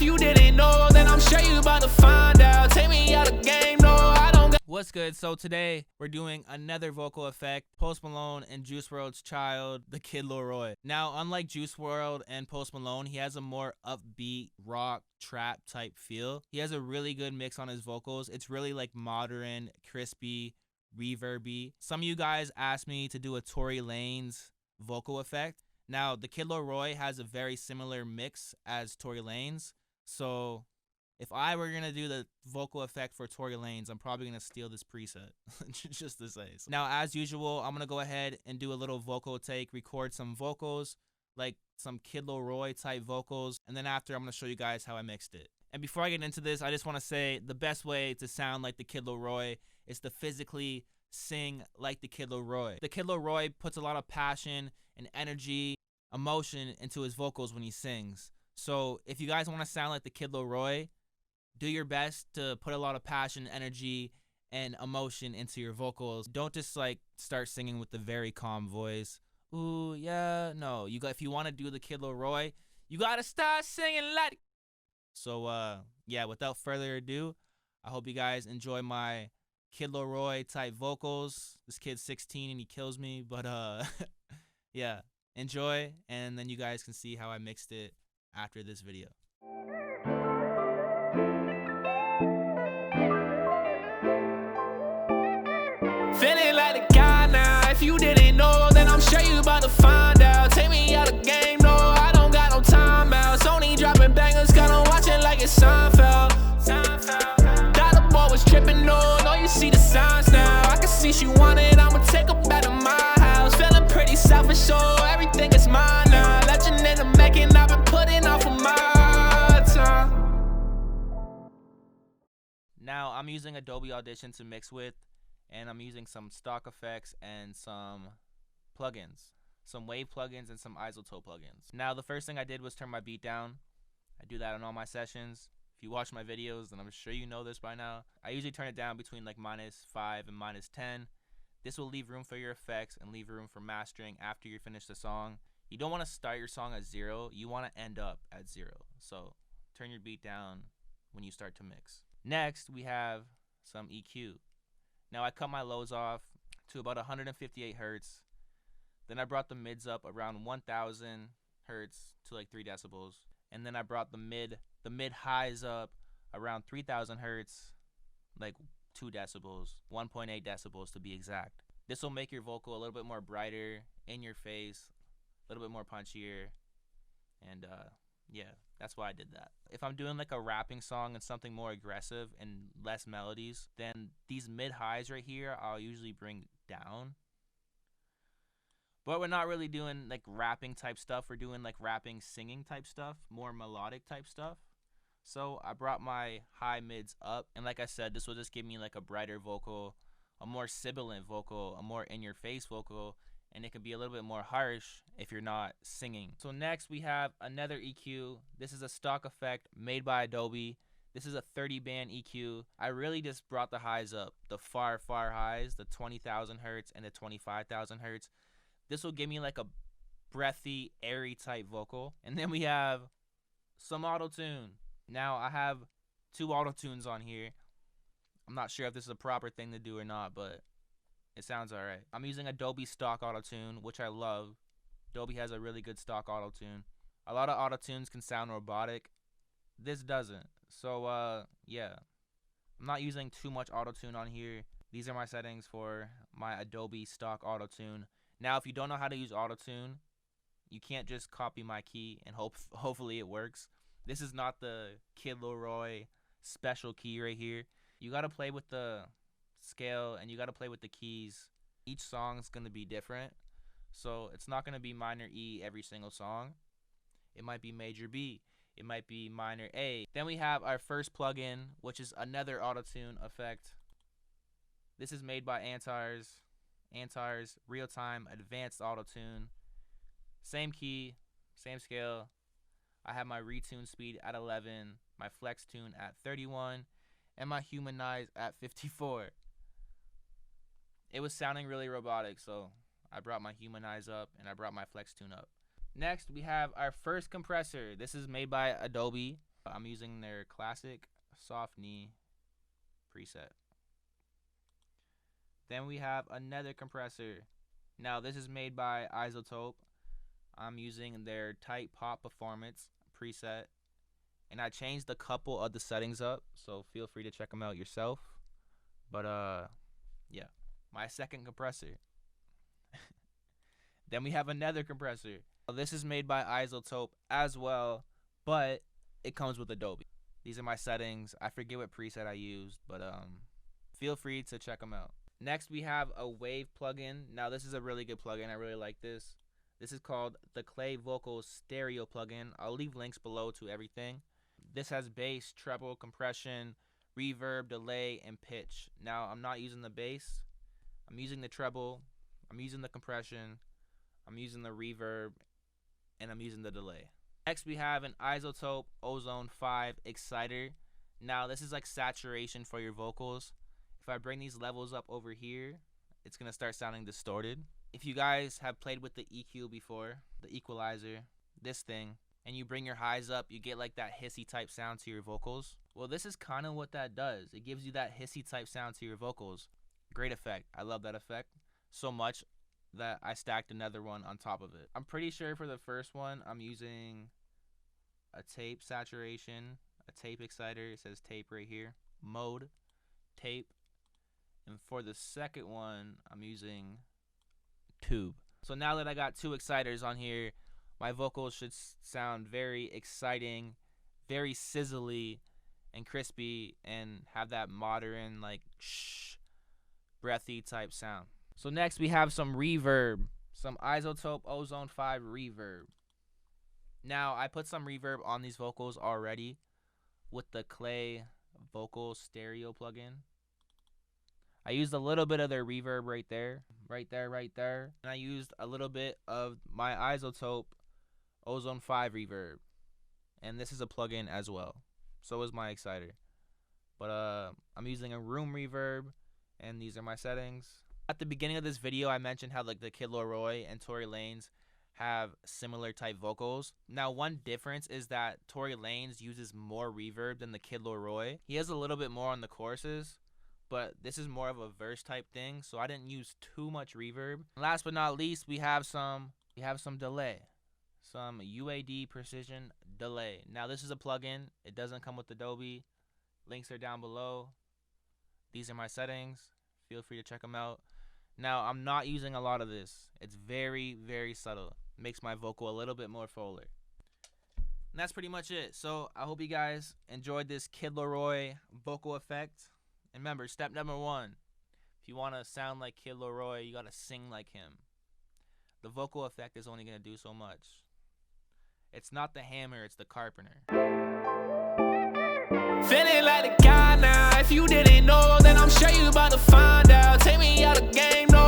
If you didn't know, then I'm sure you about to find out. Take me out of game, no, I don't got. What's good? So today we're doing another vocal effect, Post Malone and Juice WRLD's child, the Kid Laroi. Now, unlike Juice WRLD and Post Malone, he has a more upbeat rock trap type feel. He has a really good mix on his vocals. It's really like modern, crispy, reverby. Some of you guys asked me to do a Tory Lanez vocal effect. Now, the Kid Laroi has a very similar mix as Tory Lanez, so if I were going to do the vocal effect for Tory Lanez, I'm probably going to steal this preset, just to say. So now, as usual, I'm going to go ahead and do a little vocal take, record some vocals, like some Kid Laroi type vocals, and then after, I'm going to show you guys how I mixed it. And before I get into this, I just want to say the best way to sound like the Kid Laroi is to physically sing like the Kid Laroi. The Kid Laroi puts a lot of passion and energy, emotion into his vocals when he sings. So if you guys want to sound like the Kid Laroi, do your best to put a lot of passion, energy, and emotion into your vocals. Don't just like start singing with the very calm voice. Ooh, yeah, no. If you want to do the Kid Laroi, you gotta start singing like. So yeah, without further ado, I hope you guys enjoy my Kid Laroi type vocals. This kid's 16 and he kills me, but yeah, enjoy, and then you guys can see how I mixed it after this video. Feeling like a guy now. If you didn't know, then I'm sure you about to find out. Take me out of game, no, I don't got no timeouts. Only dropping bangers, got on watching like it's Seinfeld. Dollar boy was tripping, no, you see the signs now. I can see she wanted, I'ma take her back to my house. Feeling pretty selfish, so everything is mine now. Legend in the making, I've been putting off of my time. Now, I'm using Adobe Audition to mix with, and I'm using some stock effects and some plugins, some wave plugins and some isotope plugins. Now, the first thing I did was turn my beat down. I do that on all my sessions. If you watch my videos, then I'm sure you know this by now. I usually turn it down between like -5 and -10. This will leave room for your effects and leave room for mastering after you finish the song. You don't want to start your song at 0. You want to end up at 0. So turn your beat down when you start to mix. Next, we have some EQ. Now, I cut my lows off to about 158 hertz. Then I brought the mids up around 1000 hertz to like 3 decibels. And then I brought the mid highs up around 3000 hertz, like 2 decibels, 1.8 decibels to be exact. This will make your vocal a little bit more brighter, in your face, a little bit more punchier. And yeah, that's why I did that. If I'm doing like a rapping song and something more aggressive and less melodies, then these mid highs right here, I'll usually bring down. But we're not really doing like rapping type stuff. We're doing like rapping, singing type stuff, more melodic type stuff. So I brought my high mids up. And like I said, this will just give me like a brighter vocal, a more sibilant vocal, a more in your face vocal. And it can be a little bit more harsh if you're not singing. So next we have another EQ. This is a stock effect made by Adobe. This is a 30 band EQ. I really just brought the highs up, the far highs, the 20,000 hertz and the 25,000 hertz. This will give me like a breathy, airy type vocal. And then we have some Autotune. Now I have 2 Autotunes on here. I'm not sure if this is a proper thing to do or not, but it sounds alright. I'm using Adobe stock Autotune, which I love. Adobe has a really good stock Autotune. A lot of Autotunes can sound robotic. This doesn't. So, yeah. I'm not using too much Autotune on here. These are my settings for my Adobe stock Autotune. Now, if you don't know how to use Autotune, you can't just copy my key and hopefully it works. This is not the Kid Laroi special key right here. You gotta play with the scale and you gotta play with the keys. Each song's gonna be different, so it's not gonna be minor E every single song. It might be major B, it might be minor A. Then we have our first plugin, which is another Autotune effect. This is made by Inquires real-time advanced Autotune. Same key, same scale. I have my retune speed at 11, my flex tune at 31, and my humanize at 54. It was sounding really robotic, so I brought my humanize up and I brought my flex tune up. Next, we have our first compressor. This is made by Adobe. I'm using their classic soft knee preset. Then we have another compressor. Now this is made by Autotune. I'm using their tight pop performance preset, and I changed a couple of the settings up, so feel free to check them out yourself. But yeah, my second compressor. Then we have another compressor. This is made by Autotune as well, but it comes with Adobe. These are my settings. I forget what preset I used, but feel free to check them out. Next we have a wave plugin. Now this is a really good plugin. I really like this. This is called the Clay Vocals Stereo plugin. I'll leave links below to everything. This has bass, treble, compression, reverb, delay, and pitch. Now I'm not using the bass. I'm using the treble. I'm using the compression. I'm using the reverb, and I'm using the delay. Next we have an Autotune Ozone 5 Exciter. Now this is like saturation for your vocals. If I bring these levels up over here, it's gonna start sounding distorted. If you guys have played with the EQ before, the equalizer, this thing, and you bring your highs up, you get like that hissy type sound to your vocals. Well, this is kind of what that does. It gives you that hissy type sound to your vocals. Great effect. I love that effect so much that I stacked another one on top of it. I'm pretty sure for the first one, I'm using a tape saturation, a tape exciter. It says tape right here. Mode, tape. And for the second one, I'm using tube. So now that I got two exciters on here, my vocals should sound very exciting, very sizzly and crispy, and have that modern, like, breathy type sound. So next we have some reverb, some Autotune Ozone 5 reverb. Now I put some reverb on these vocals already with the Clay Vocal Stereo plugin. I used a little bit of their reverb right there. And I used a little bit of my Autotune Ozone 5 reverb. And this is a plugin as well. So is my exciter. But I'm using a room reverb, and these are my settings. At the beginning of this video, I mentioned how like the Kid Laroi and Tory Lanez have similar type vocals. Now, one difference is that Tory Lanez uses more reverb than the Kid Laroi. He has a little bit more on the choruses, but this is more of a verse type thing, so I didn't use too much reverb. Last but not least, we have some delay, some UAD precision delay. Now, this is a plugin. It doesn't come with Adobe. Links are down below. These are my settings. Feel free to check them out. Now, I'm not using a lot of this. It's very, very subtle. Makes my vocal a little bit more fuller. And that's pretty much it. So I hope you guys enjoyed this Kid Laroi vocal effect. And remember, step number 1, if you want to sound like Kid Laroi, you got to sing like him. The vocal effect is only going to do so much. It's not the hammer, it's the carpenter. Feeling like the guy.